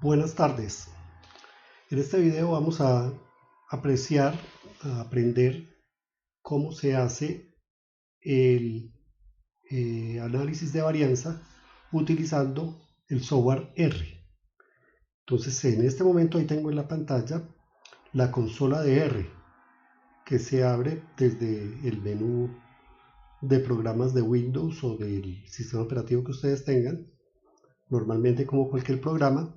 Buenas tardes. En este video vamos a aprender cómo se hace el análisis de varianza utilizando el software R. Entonces, en este momento ahí tengo en la pantalla la consola de R que se abre desde el menú de programas de Windows o del sistema operativo que ustedes tengan, normalmente como cualquier programa,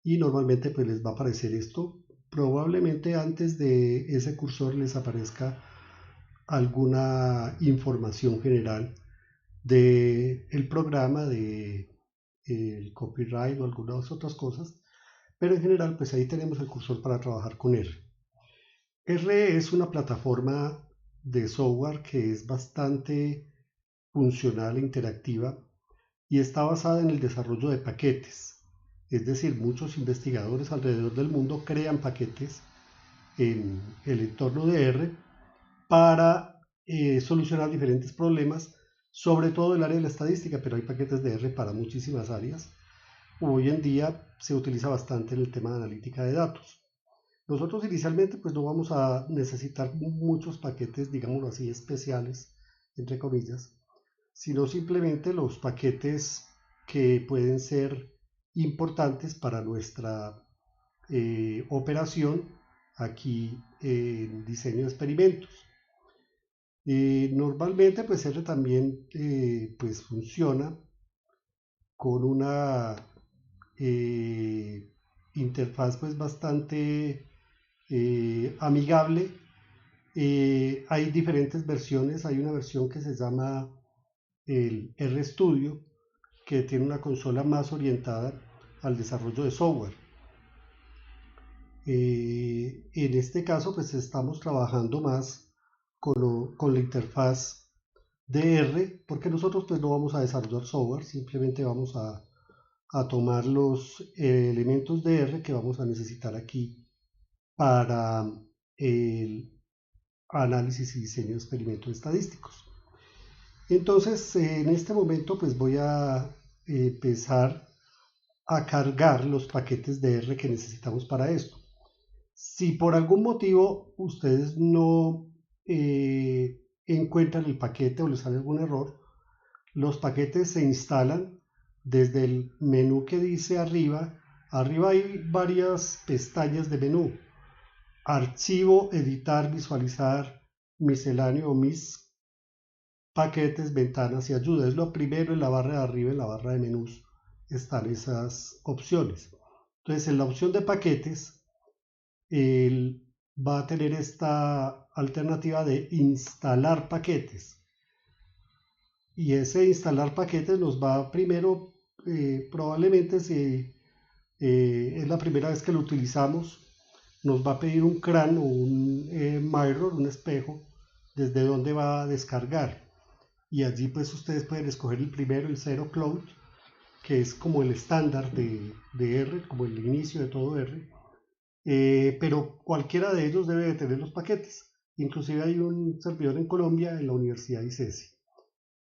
y normalmente pues les va a aparecer esto. Probablemente antes de ese cursor les aparezca alguna información general del programa, de el copyright o algunas otras cosas, pero en general pues ahí tenemos el cursor para trabajar con R. R es una plataforma de software que es bastante funcional e interactiva y está basada en el desarrollo de paquetes. Es decir, muchos investigadores alrededor del mundo crean paquetes en el entorno de R para solucionar diferentes problemas, sobre todo el área de la estadística, pero hay paquetes de R para muchísimas áreas. Hoy en día se utiliza bastante en el tema de analítica de datos. Nosotros inicialmente pues no vamos a necesitar muchos paquetes, digámoslo así, especiales, entre comillas, sino simplemente los paquetes que pueden ser importantes para nuestra operación aquí en diseño de experimentos. Normalmente pues R también pues funciona con una interfaz pues bastante amigable. Hay diferentes versiones, hay una versión que se llama el RStudio, que tiene una consola más orientada al desarrollo de software. En este caso, pues estamos trabajando más con la interfaz de R, porque nosotros pues no vamos a desarrollar software, simplemente vamos a tomar los elementos de R que vamos a necesitar aquí para el análisis y diseño de experimentos estadísticos. Entonces, en este momento pues voy a empezar a cargar los paquetes de R que necesitamos para esto. Si por algún motivo ustedes no encuentran el paquete o les sale algún error, los paquetes se instalan desde el menú que dice arriba. Arriba hay varias pestañas de menú: archivo, editar, visualizar, misceláneo, mis paquetes, ventanas y ayuda. Es lo primero en la barra de arriba, en la barra de menús están esas opciones. Entonces, en la opción de paquetes, él va a tener esta alternativa de instalar paquetes. Y ese instalar paquetes nos va primero, probablemente si es la primera vez que lo utilizamos, nos va a pedir un CRAN o un mirror, un espejo, desde donde va a descargar. Y allí pues ustedes pueden escoger el primero, el Zero Cloud, que es como el estándar de R, como el inicio de todo R. Pero cualquiera de ellos debe de tener los paquetes. Inclusive hay un servidor en Colombia, en la Universidad ICESI.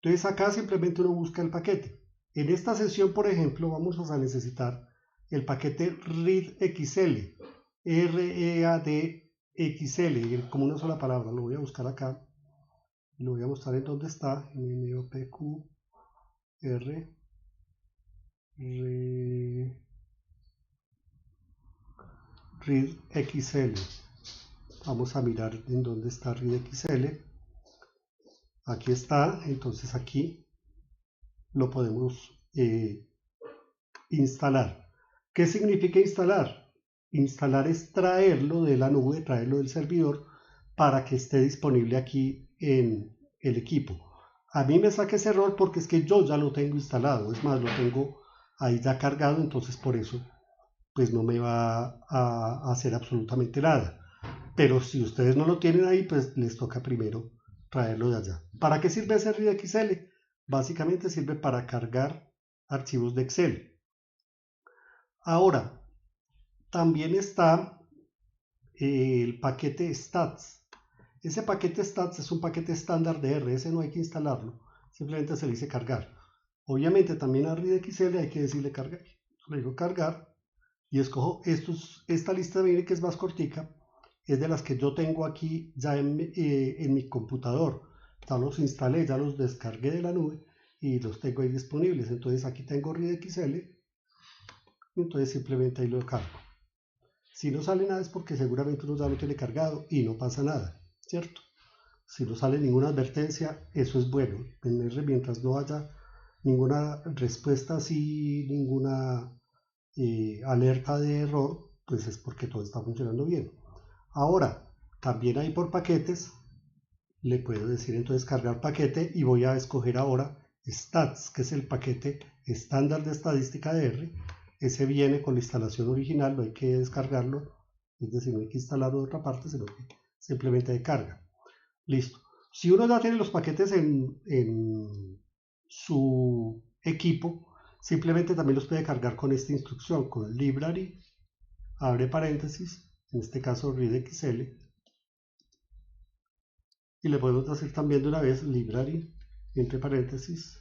Entonces acá simplemente uno busca el paquete. En esta sesión, por ejemplo, vamos a necesitar el paquete readxl, READXL, como una sola palabra. Lo voy a buscar acá. Lo voy a mostrar en dónde está. MNOPQR readxl. Vamos a mirar en dónde está readxl. Aquí está. Entonces aquí lo podemos instalar. ¿Qué significa instalar? Instalar es traerlo de la nube, traerlo del servidor para que esté disponible aquí en el equipo. A mí me saca ese error porque es que yo ya lo tengo instalado, es más, lo tengo ahí ya cargado, entonces por eso pues no me va a hacer absolutamente nada. Pero si ustedes no lo tienen ahí, pues les toca primero traerlo de allá. ¿Para qué sirve ese readxl? Básicamente sirve para cargar archivos de Excel. Ahora, también está el paquete stats. Ese paquete stats es un paquete estándar de R, ese no hay que instalarlo, simplemente se le dice cargar. Obviamente también a readxl hay que decirle cargar. Le digo cargar y escojo esta lista, mire que es más cortica, es de las que yo tengo aquí ya en mi computador. Ya los instalé, ya los descargué de la nube y los tengo ahí disponibles. Entonces aquí tengo ReadXL, entonces simplemente ahí lo cargo. Si no sale nada es porque seguramente uno ya lo tiene cargado y no pasa nada, ¿cierto? Si no sale ninguna advertencia, eso es bueno. En R, mientras no haya ninguna respuesta así, ninguna alerta de error, pues es porque todo está funcionando bien. Ahora, también hay por paquetes, le puedo decir entonces cargar paquete y voy a escoger ahora Stats, que es el paquete estándar de estadística de R. Ese viene con la instalación original, no hay que descargarlo, es decir, no hay que instalarlo de otra parte, sino que simplemente de carga. Listo. Si uno ya tiene los paquetes en su equipo, simplemente también los puede cargar con esta instrucción, con library, abre paréntesis, en este caso readxl, y le podemos decir también de una vez library, entre paréntesis,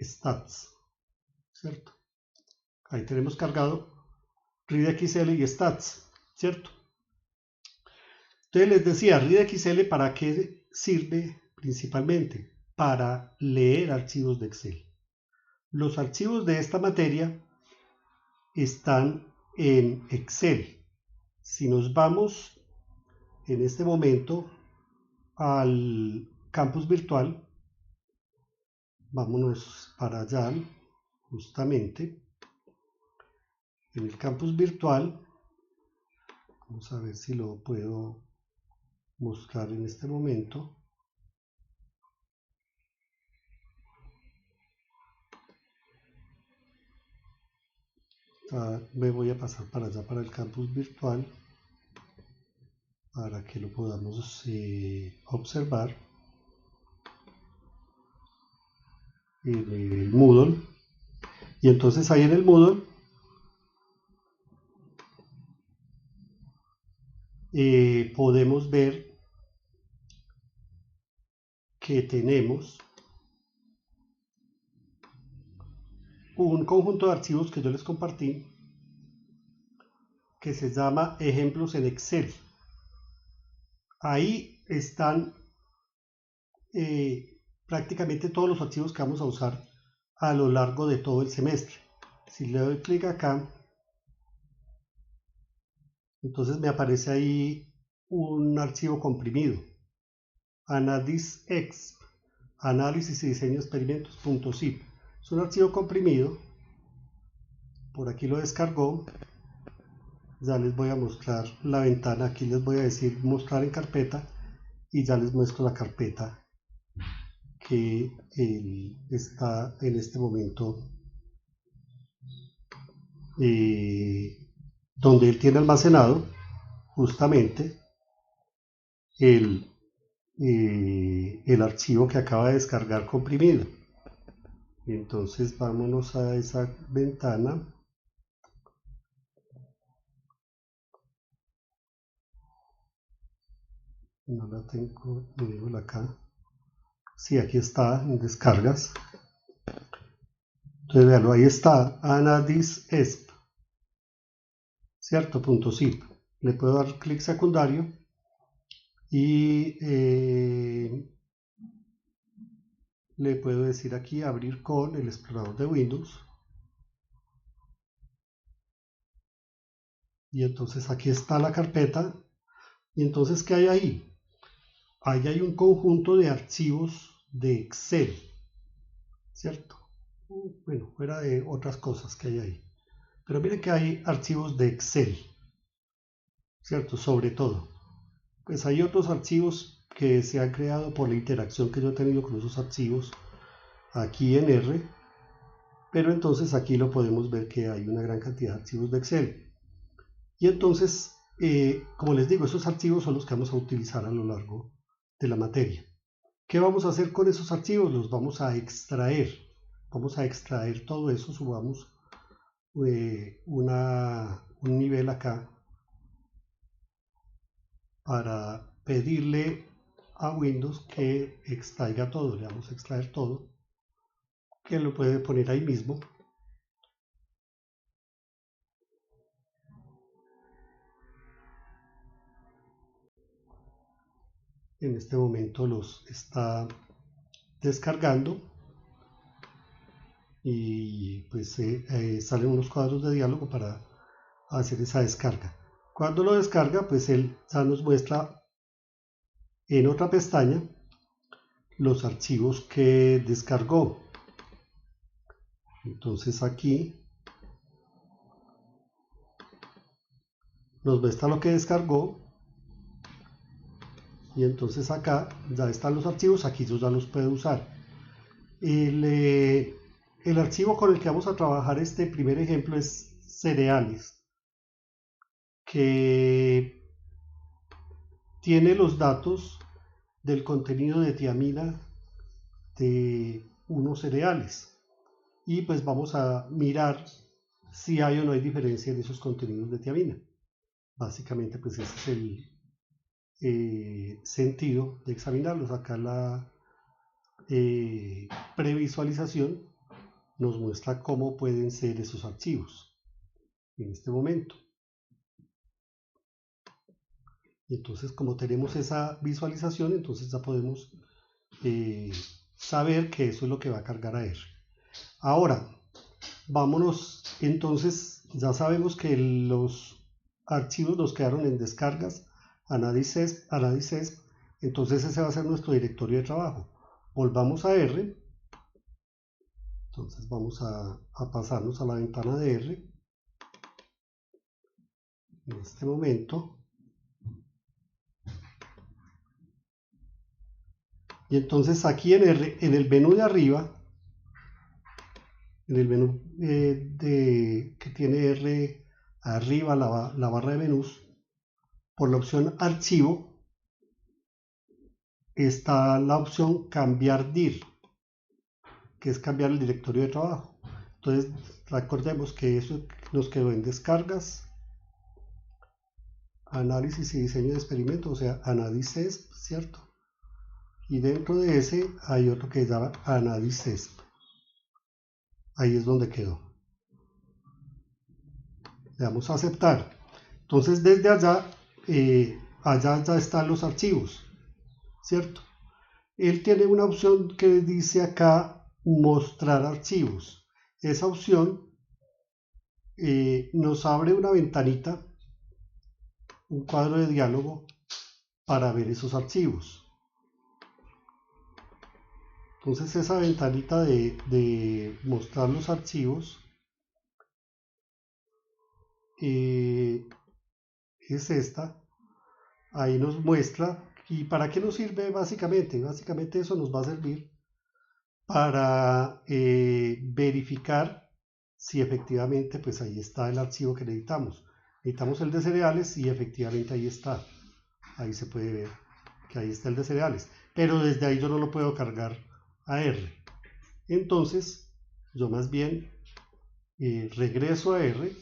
stats, ¿cierto? Ahí tenemos cargado readxl y stats, ¿cierto? Entonces les decía, readxl, ¿para qué sirve principalmente? Para leer archivos de Excel. Los archivos de esta materia están en Excel. Si nos vamos en este momento al campus virtual, vámonos para allá, justamente en el campus virtual, vamos a ver si lo puedo mostrar en este momento. Me voy a pasar para allá, para el campus virtual, para que lo podamos observar en el Moodle. Y entonces ahí en el Moodle podemos ver que tenemos un conjunto de archivos que yo les compartí que se llama ejemplos en Excel. Ahí están prácticamente todos los archivos que vamos a usar a lo largo de todo el semestre. Si le doy clic acá, entonces me aparece ahí un archivo comprimido, AnadisExp, análisis y diseño de experimentos.zip. Es un archivo comprimido, por aquí lo descargó. Ya les voy a mostrar la ventana, aquí les voy a decir mostrar en carpeta y ya les muestro la carpeta que está en este momento donde él tiene almacenado justamente el archivo que acaba de descargar comprimido. Entonces vámonos a esa ventana. No la tengo, digo acá. Sí, aquí está en descargas. Entonces veanlo, ahí está, AnadisExp, ¿cierto? .zip. Le puedo dar clic secundario y le puedo decir aquí abrir con el explorador de Windows. Y entonces aquí está la carpeta. Y entonces, ¿qué hay ahí? Ahí hay un conjunto de archivos de Excel, ¿cierto? Bueno, fuera de otras cosas que hay ahí. Pero miren que hay archivos de Excel, ¿cierto? Sobre todo. Pues hay otros archivos que se han creado por la interacción que yo he tenido con esos archivos aquí en R, pero entonces aquí lo podemos ver que hay una gran cantidad de archivos de Excel. Y entonces, como les digo, esos archivos son los que vamos a utilizar a lo largo de la materia. ¿Qué vamos a hacer con esos archivos? Los vamos a extraer. Vamos a extraer todo eso, subamos un nivel acá para pedirle a Windows que extraiga todo. Le vamos a extraer todo, que lo puede poner ahí mismo. En este momento los está descargando y pues salen unos cuadros de diálogo para hacer esa descarga. Cuando lo descarga, pues él ya nos muestra en otra pestaña los archivos que descargó. Entonces aquí nos muestra lo que descargó y entonces acá ya están los archivos, aquí yo ya los puedo usar. El archivo con el que vamos a trabajar este primer ejemplo es cereales, que tiene los datos del contenido de tiamina de unos cereales. Y pues vamos a mirar si hay o no hay diferencia en esos contenidos de tiamina. Básicamente pues ese es el sentido de examinarlos. Acá la previsualización nos muestra cómo pueden ser esos archivos en este momento. Y entonces como tenemos esa visualización, entonces ya podemos saber que eso es lo que va a cargar a R. Ahora, vámonos, entonces ya sabemos que los archivos nos quedaron en descargas, análisis, entonces ese va a ser nuestro directorio de trabajo. Volvamos a R, entonces vamos a pasarnos a la ventana de R en este momento. Y entonces aquí en R, en el menú de arriba, en el menú que tiene R arriba, la barra de menús, por la opción archivo, está la opción cambiar dir, que es cambiar el directorio de trabajo. Entonces recordemos que eso nos quedó en descargas, análisis y diseño de experimentos, o sea, análisis, ¿cierto? Y dentro de ese hay otro que se llama análisis. Ahí es donde quedó. Le damos a aceptar. Entonces desde allá, allá ya están los archivos, ¿cierto? Él tiene una opción que dice acá mostrar archivos. Esa opción nos abre una ventanita, un cuadro de diálogo para ver esos archivos. Entonces esa ventanita de mostrar los archivos es esta. Ahí nos muestra. ¿Y para qué nos sirve básicamente? Básicamente eso nos va a servir para verificar si efectivamente pues ahí está el archivo que necesitamos. Necesitamos el de cereales y efectivamente ahí está. Ahí se puede ver que ahí está el de cereales. Pero desde ahí yo no lo puedo cargar a R. Entonces yo más bien regreso a R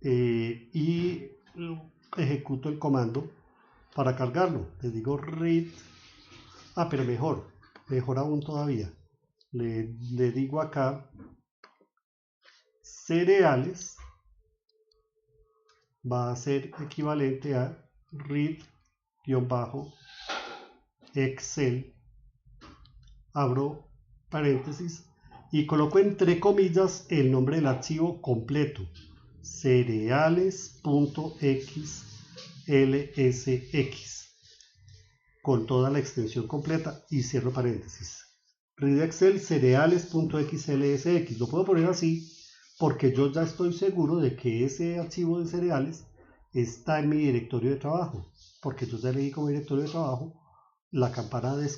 y ejecuto el comando para cargarlo. Les digo read. Pero mejor aún todavía. Le digo acá cereales va a ser equivalente a read-excel, abro paréntesis y coloco entre comillas el nombre del archivo completo, cereales.xlsx, con toda la extensión completa y cierro paréntesis. read-excel cereales.xlsx, lo puedo poner así porque yo ya estoy seguro de que ese archivo de cereales está en mi directorio de trabajo, porque yo ya elegí como directorio de trabajo la campana de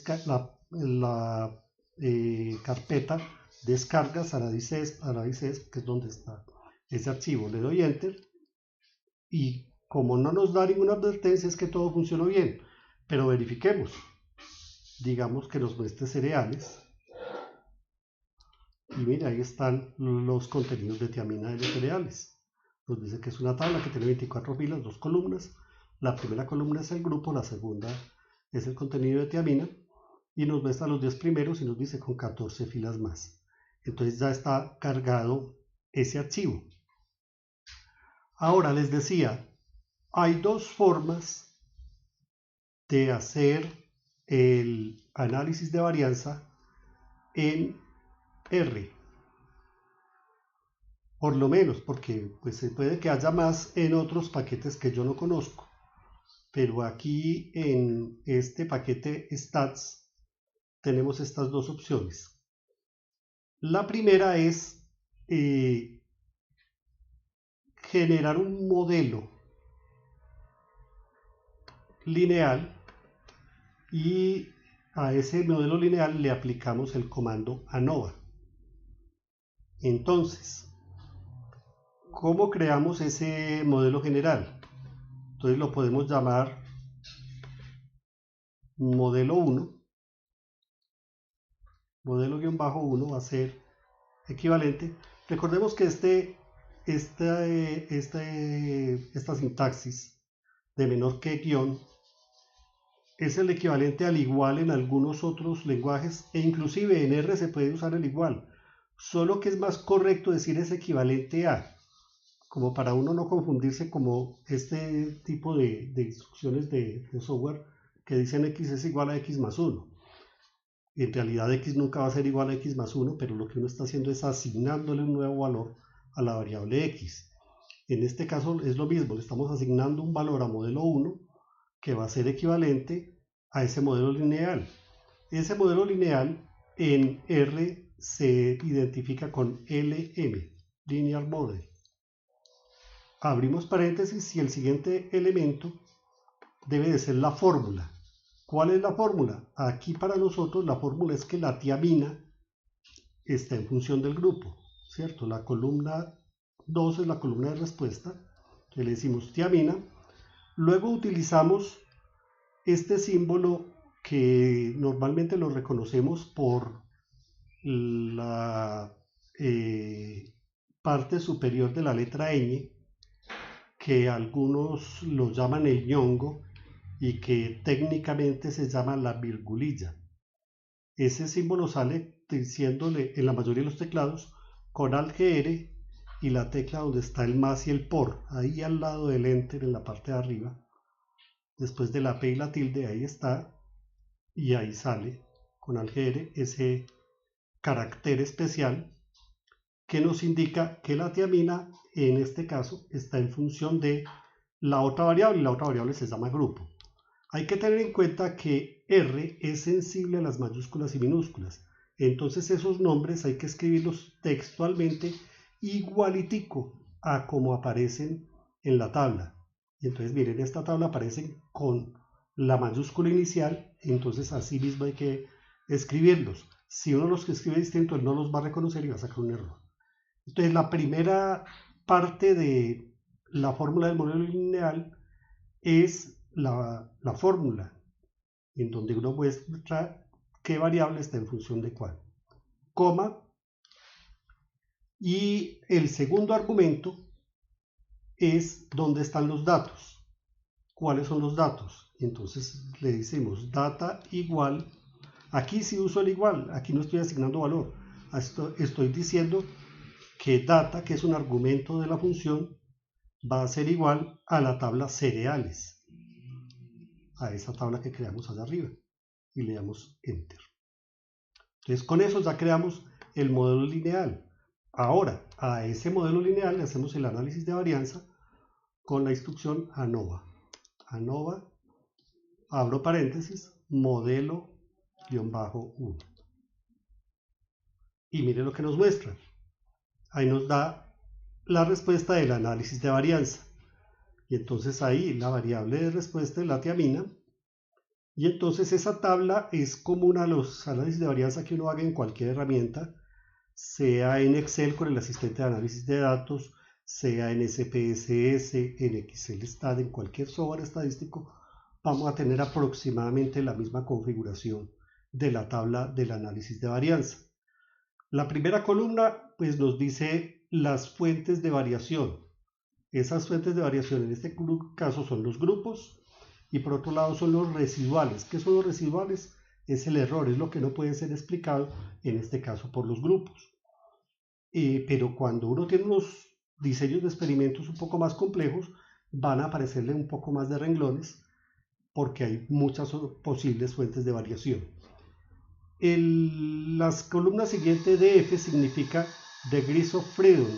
la carpeta descargas análisis, que es donde está ese archivo. Le doy enter y como no nos da ninguna advertencia es que todo funcionó bien, pero verifiquemos. Digamos que nos muestre cereales y mira, ahí están los contenidos de tiamina de los cereales. Nos dice que es una tabla que tiene 24 filas, 2 columnas. La primera columna es el grupo, la segunda es el contenido de tiamina y nos muestra los 10 primeros y nos dice con 14 filas más. Entonces ya está cargado ese archivo. Ahora les decía, hay dos formas de hacer el análisis de varianza en R, por lo menos, porque pues se puede que haya más en otros paquetes que yo no conozco, pero aquí en este paquete stats tenemos estas dos opciones. La primera es generar un modelo lineal y a ese modelo lineal le aplicamos el comando ANOVA. Entonces, ¿cómo creamos ese modelo general? Entonces lo podemos llamar modelo 1. Modelo-1 va a ser equivalente. Recordemos que esta sintaxis de menor que guión es el equivalente al igual en algunos otros lenguajes e inclusive en R se puede usar el igual, solo que es más correcto decir es equivalente a, como para uno no confundirse como este tipo de instrucciones de software que dicen x es igual a x más 1. Y en realidad x nunca va a ser igual a x más 1, pero lo que uno está haciendo es asignándole un nuevo valor a la variable x. En este caso es lo mismo, le estamos asignando un valor a modelo 1 que va a ser equivalente a ese modelo lineal. Ese modelo lineal en R se identifica con LM, Linear Model. Abrimos paréntesis y el siguiente elemento debe de ser la fórmula. ¿Cuál es la fórmula? Aquí para nosotros la fórmula es que la tiamina está en función del grupo, ¿cierto? La columna 2 es la columna de respuesta, que le decimos tiamina. Luego utilizamos este símbolo que normalmente lo reconocemos por la parte superior de la letra ñ, que algunos lo llaman el ñongo y que técnicamente se llama la virgulilla. Ese símbolo sale diciéndole en la mayoría de los teclados con Alt-GR y la tecla donde está el más y el por, ahí al lado del enter en la parte de arriba, después de la P y la tilde, ahí está, y ahí sale con Alt-GR ese carácter especial que nos indica que la tiamina en este caso está en función de la otra variable y la otra variable se llama grupo. Hay que tener en cuenta que R es sensible a las mayúsculas y minúsculas, entonces esos nombres hay que escribirlos textualmente igualitico a como aparecen en la tabla. Y entonces miren, en esta tabla aparecen con la mayúscula inicial, entonces así mismo hay que escribirlos. Si uno los escribe distinto, él no los va a reconocer y va a sacar un error. Entonces la primera parte de la fórmula del modelo lineal es la fórmula, en donde uno muestra qué variable está en función de cuál, coma, y el segundo argumento es dónde están los datos, cuáles son los datos. Entonces le decimos data igual, aquí sí uso el igual, aquí no estoy asignando valor, estoy diciendo que data, que es un argumento de la función, va a ser igual a la tabla cereales, a esa tabla que creamos allá arriba, y le damos enter. Entonces con eso ya creamos el modelo lineal. Ahora a ese modelo lineal le hacemos el análisis de varianza con la instrucción ANOVA. ANOVA, abro paréntesis, modelo-1. Y mire lo que nos muestra. Ahí nos da la respuesta del análisis de varianza. Y entonces ahí la variable de respuesta es la tiamina. Y entonces esa tabla es común a los análisis de varianza que uno haga en cualquier herramienta, sea en Excel con el asistente de análisis de datos, sea en SPSS, en ExcelStat, en cualquier software estadístico, vamos a tener aproximadamente la misma configuración de la tabla del análisis de varianza. La primera columna pues nos dice las fuentes de variación. Esas fuentes de variación en este caso son los grupos y por otro lado son los residuales. ¿Qué son los residuales? Es el error, es lo que no puede ser explicado en este caso por los grupos. Pero cuando uno tiene unos diseños de experimentos un poco más complejos, van a aparecerle un poco más de renglones porque hay muchas posibles fuentes de variación. Las columnas siguientes de F significa degrees of freedom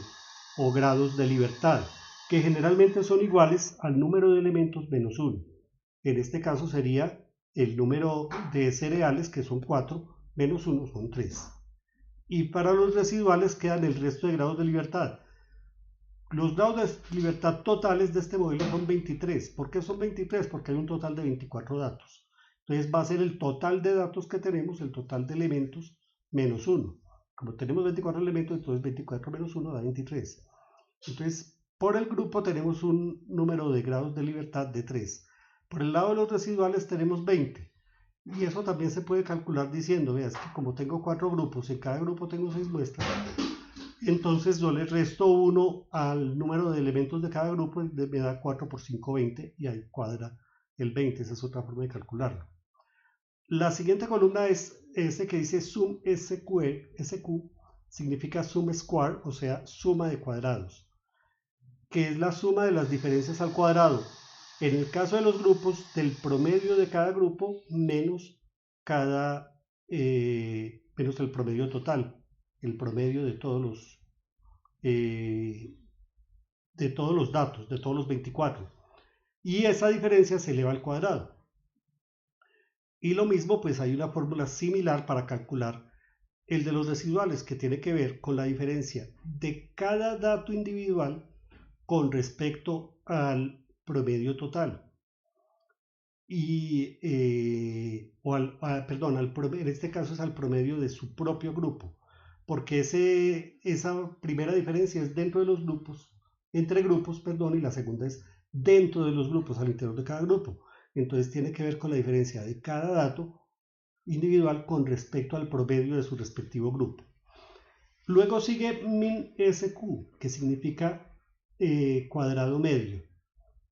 o grados de libertad, que generalmente son iguales al número de elementos menos 1. En este caso sería el número de cereales, que son 4, menos 1 son 3. Y para los residuales quedan el resto de grados de libertad. Los grados de libertad totales de este modelo son 23. ¿Por qué son 23? Porque hay un total de 24 datos. Entonces va a ser el total de datos que tenemos, el total de elementos, menos 1. Como tenemos 24 elementos, entonces 24 menos 1 da 23. Entonces, por el grupo tenemos un número de grados de libertad de 3. Por el lado de los residuales tenemos 20. Y eso también se puede calcular diciendo, veas que como tengo 4 grupos, en cada grupo tengo 6 muestras, entonces yo le resto 1 al número de elementos de cada grupo, me da 4 por 5, 20, y ahí cuadra el 20. Esa es otra forma de calcularlo. La siguiente columna es S que dice sum SQ, significa sum square, o sea, suma de cuadrados, que es la suma de las diferencias al cuadrado. En el caso de los grupos, del promedio de cada grupo menos menos el promedio total, el promedio de todos los datos, de todos los 24. Y esa diferencia se eleva al cuadrado. Y lo mismo, pues hay una fórmula similar para calcular el de los residuales, que tiene que ver con la diferencia de cada dato individual con respecto al promedio total. Y, en este caso es al promedio de su propio grupo, porque esa primera diferencia es dentro de los grupos, entre grupos, y la segunda es dentro de los grupos, al interior de cada grupo. Entonces tiene que ver con la diferencia de cada dato individual con respecto al promedio de su respectivo grupo. Luego sigue min SQ, que significa cuadrado medio.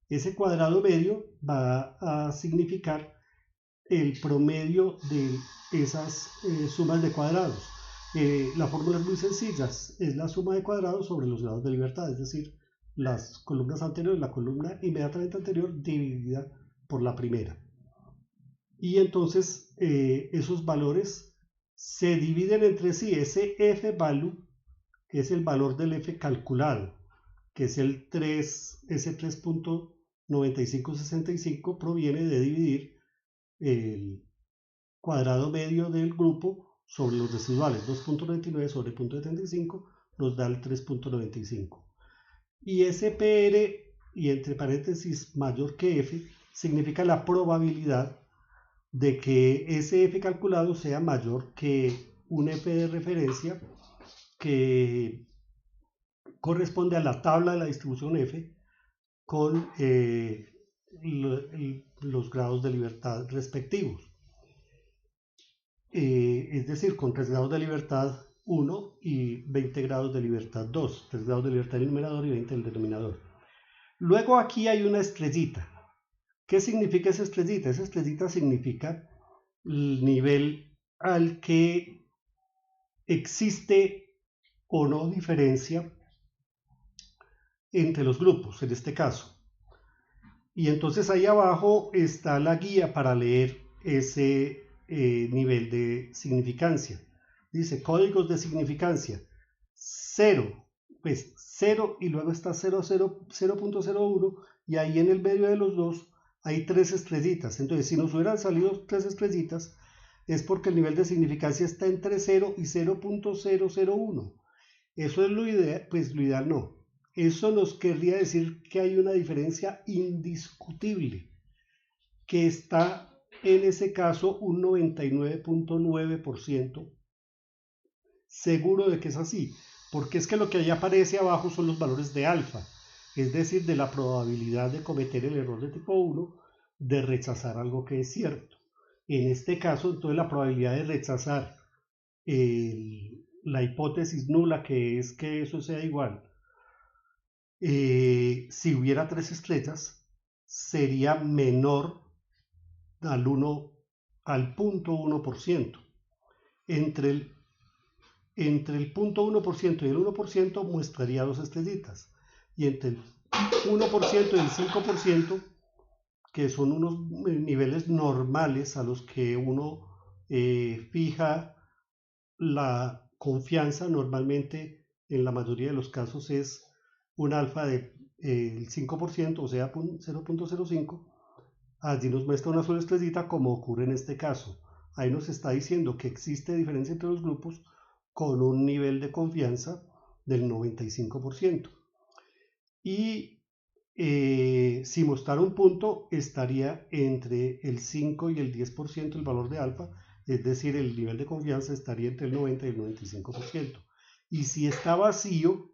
Ese cuadrado medio va a significar el promedio de esas sumas de cuadrados. La fórmula es muy sencilla, es la suma de cuadrados sobre los grados de libertad, es decir, las columnas anteriores, la columna inmediatamente anterior dividida por la primera. Y entonces esos valores se dividen entre sí. Ese F value, que es el valor del F calculado, que es ese 3.9565, proviene de dividir el cuadrado medio del grupo sobre los residuales. 2.99 sobre 0.75 nos da el 3.95. Y ese PR, y entre paréntesis mayor que F, significa la probabilidad de que ese F calculado sea mayor que un F de referencia que corresponde a la tabla de la distribución F con los grados de libertad respectivos. Es decir, con 3 grados de libertad 1 y 20 grados de libertad 2. 3 grados de libertad en el numerador y 20 en el denominador. Luego aquí hay una estrellita. ¿Qué significa esa estrellita? Esa estrellita significa el nivel al que existe o no diferencia entre los grupos, en este caso. Y entonces ahí abajo está la guía para leer ese nivel de significancia. Dice códigos de significancia 0, pues 0 y luego está 0.01 y ahí en el medio de los dos hay 3 estrellitas. Entonces si nos hubieran salido 3 estrellitas es porque el nivel de significancia está entre 0 y 0.001. Eso es lo ideal, pues lo ideal no. Eso nos querría decir que hay una diferencia indiscutible, que está en ese caso un 99.9% seguro de que es así, porque es que lo que ahí aparece abajo son los valores de alfa, es decir, de la probabilidad de cometer el error de tipo 1, de rechazar algo que es cierto. En este caso, entonces la probabilidad de rechazar la hipótesis nula, que es que eso sea igual, si hubiera 3 estrellas, sería menor al 0.1%. Entre el 0.1% y el 1% mostraría 2 estrellitas. Y entre el 1% y el 5% que son unos niveles normales a los que uno fija la confianza. Normalmente en la mayoría de los casos es un alfa de el 5%, o sea, 0.05. Allí nos muestra una sola estrellita como ocurre en este caso. Ahí nos está diciendo que existe diferencia entre los grupos con un nivel de confianza del 95%. Y si mostrara un punto, estaría entre el 5 y el 10% el valor de alfa, es decir, el nivel de confianza estaría entre el 90 y el 95%. Y si está vacío,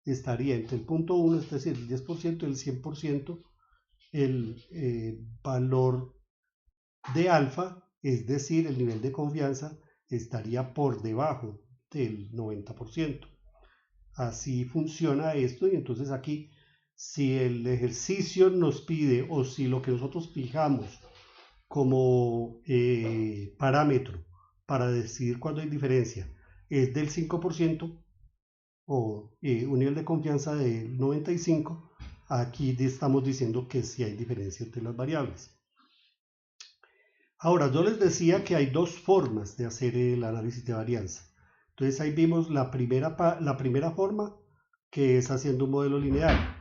estaría entre el punto 1, es decir, el 10% y el 100%, el valor de alfa, es decir, el nivel de confianza estaría por debajo del 90%. Así funciona esto, y entonces aquí, si el ejercicio nos pide, o si lo que nosotros fijamos como parámetro para decidir cuándo hay diferencia es del 5%, o un nivel de confianza del 95%, aquí estamos diciendo que sí hay diferencia entre las variables. Ahora, yo les decía que hay dos formas de hacer el análisis de varianza. Entonces ahí vimos la primera forma, que es haciendo un modelo lineal.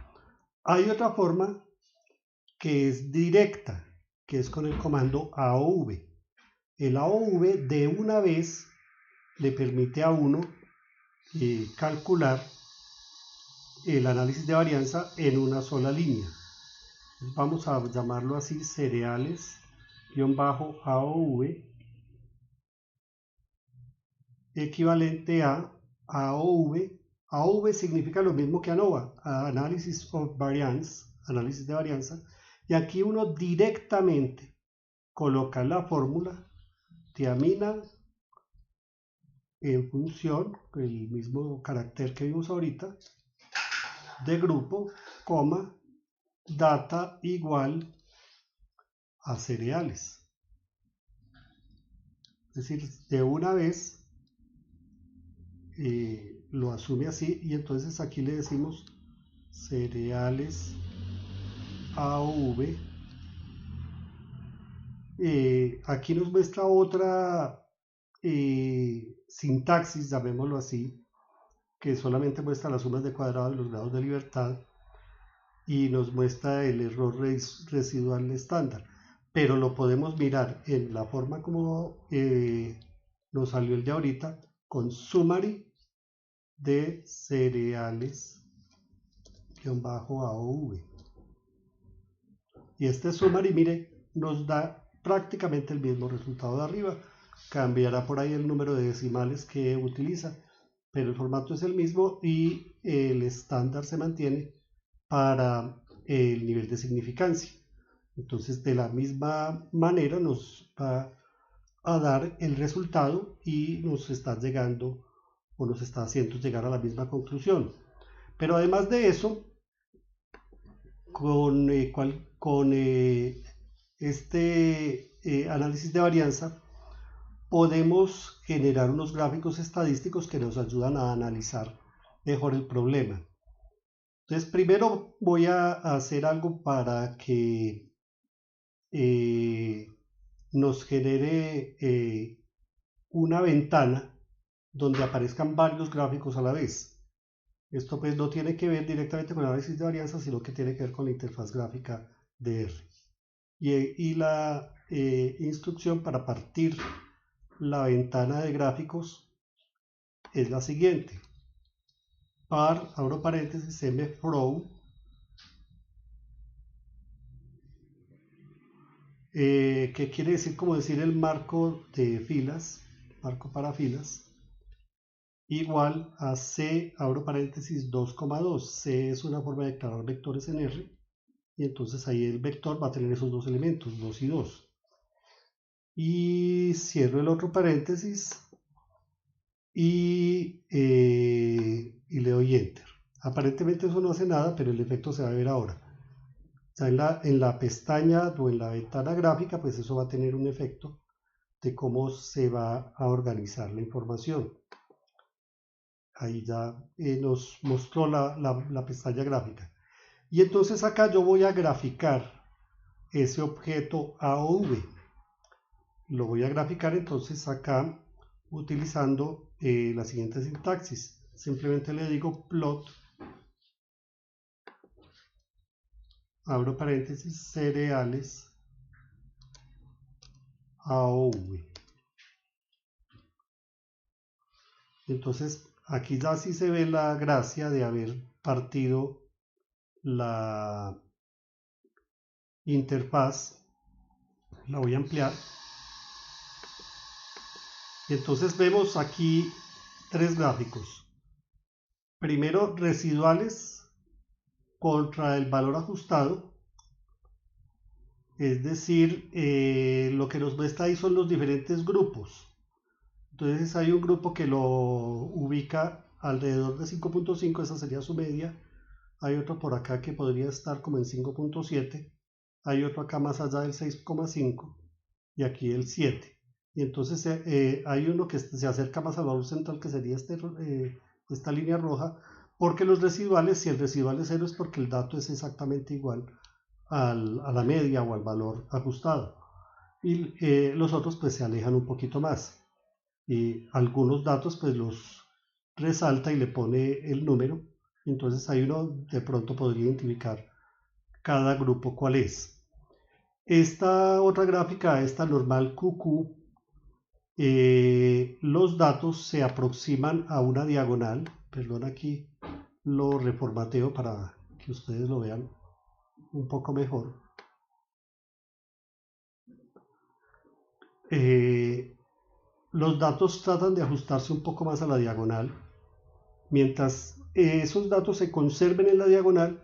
Hay otra forma que es directa, que es con el comando AOV. El AOV de una vez le permite a uno calcular el análisis de varianza en una sola línea. Vamos a llamarlo así: cereales-AOV equivalente a AOV. AOV significa lo mismo que ANOVA, Analysis of Variance, análisis de varianza, y aquí uno directamente coloca la fórmula tiamina en función, el mismo carácter que vimos ahorita, de grupo, coma, data igual a cereales. Es decir, de una vez lo asume así, y entonces aquí le decimos cereales AV. Aquí nos muestra otra sintaxis, llamémoslo así, que solamente muestra las sumas de cuadrados de los grados de libertad, y nos muestra el error residual estándar, pero lo podemos mirar en la forma como nos salió el de ahorita, con summary de cereales-AOV. Y este summary, mire, nos da prácticamente el mismo resultado de arriba. Cambiará por ahí el número de decimales que utiliza, pero el formato es el mismo y el estándar se mantiene para el nivel de significancia. Entonces, de la misma manera nos va a dar el resultado y nos está llegando, o nos está haciendo llegar a la misma conclusión. Pero además de eso, con este análisis de varianza, podemos generar unos gráficos estadísticos que nos ayudan a analizar mejor el problema. Entonces, primero voy a hacer algo para que nos genere una ventana donde aparezcan varios gráficos a la vez. Esto pues no tiene que ver directamente con el análisis de varianza, sino que tiene que ver con la interfaz gráfica de R. Y la instrucción para partir la ventana de gráficos es la siguiente: par, abro paréntesis, mfrow, que quiere decir como decir el marco de filas, marco para filas, igual a c, abro paréntesis, 2,2. C es una forma de declarar vectores en R, y entonces ahí el vector va a tener esos dos elementos, 2 y 2. Y cierro el otro paréntesis y le doy enter. Aparentemente eso no hace nada, pero el efecto se va a ver ahora. Ya en la pestaña o en la ventana gráfica, pues eso va a tener un efecto de cómo se va a organizar la información. Ahí ya nos mostró la pestaña gráfica. Y entonces acá yo voy a graficar ese objeto A o V. Lo voy a graficar entonces acá utilizando la siguiente sintaxis. Simplemente le digo plot, abro paréntesis, cereales A o V. Entonces aquí ya sí se ve la gracia de haber partido la interfaz. La voy a ampliar. Entonces vemos aquí tres gráficos. Primero, residuales contra el valor ajustado. Es decir, lo que nos muestra ahí son los diferentes grupos. Entonces hay un grupo que lo ubica alrededor de 5.5, esa sería su media. Hay otro por acá que podría estar como en 5.7. Hay otro acá más allá del 6.5 y aquí el 7. Y entonces hay uno que se acerca más al valor central, que sería esta línea roja, porque los residuales, si el residual es 0, es porque el dato es exactamente igual a la media o al valor ajustado. Y los otros pues se alejan un poquito más. Y algunos datos pues los resalta y le pone el número. Entonces ahí uno de pronto podría identificar cada grupo cuál es. Esta otra gráfica, esta normal QQ, los datos se aproximan a una diagonal. Perdón, aquí lo reformateo para que ustedes lo vean un poco mejor. Los datos tratan de ajustarse un poco más a la diagonal. Mientras esos datos se conserven en la diagonal,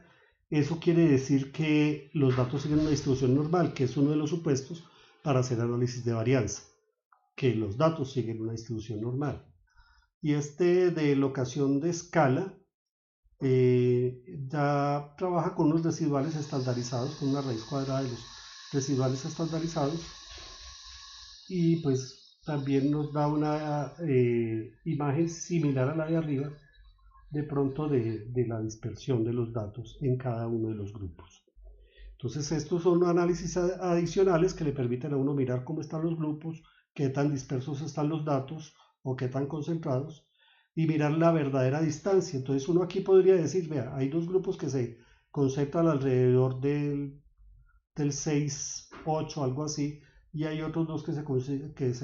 eso quiere decir que los datos siguen una distribución normal, que es uno de los supuestos para hacer análisis de varianza, que los datos siguen una distribución normal. Y este de locación de escala ya trabaja con unos residuales estandarizados, con una raíz cuadrada de los residuales estandarizados, y pues también nos da una imagen similar a la de arriba, de pronto de la dispersión de los datos en cada uno de los grupos. Entonces estos son análisis adicionales que le permiten a uno mirar cómo están los grupos, qué tan dispersos están los datos o qué tan concentrados, y mirar la verdadera distancia. Entonces uno aquí podría decir, vea, hay dos grupos que se concentran alrededor del 6, 8, algo así, y hay otros dos que se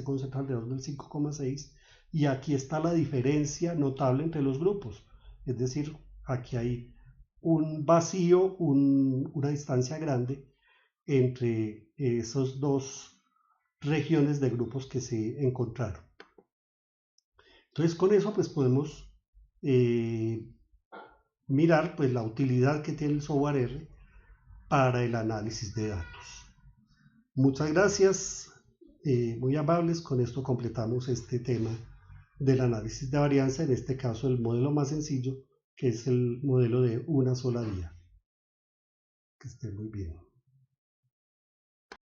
concentran alrededor del 5,6, y aquí está la diferencia notable entre los grupos. Es decir, aquí hay un vacío, una distancia grande entre esas dos regiones de grupos que se encontraron. Entonces con eso pues podemos mirar pues la utilidad que tiene el software R para el análisis de datos. Muchas gracias, muy amables. Con esto completamos este tema del análisis de varianza, en este caso el modelo más sencillo, que es el modelo de una sola vía. Que esté muy bien.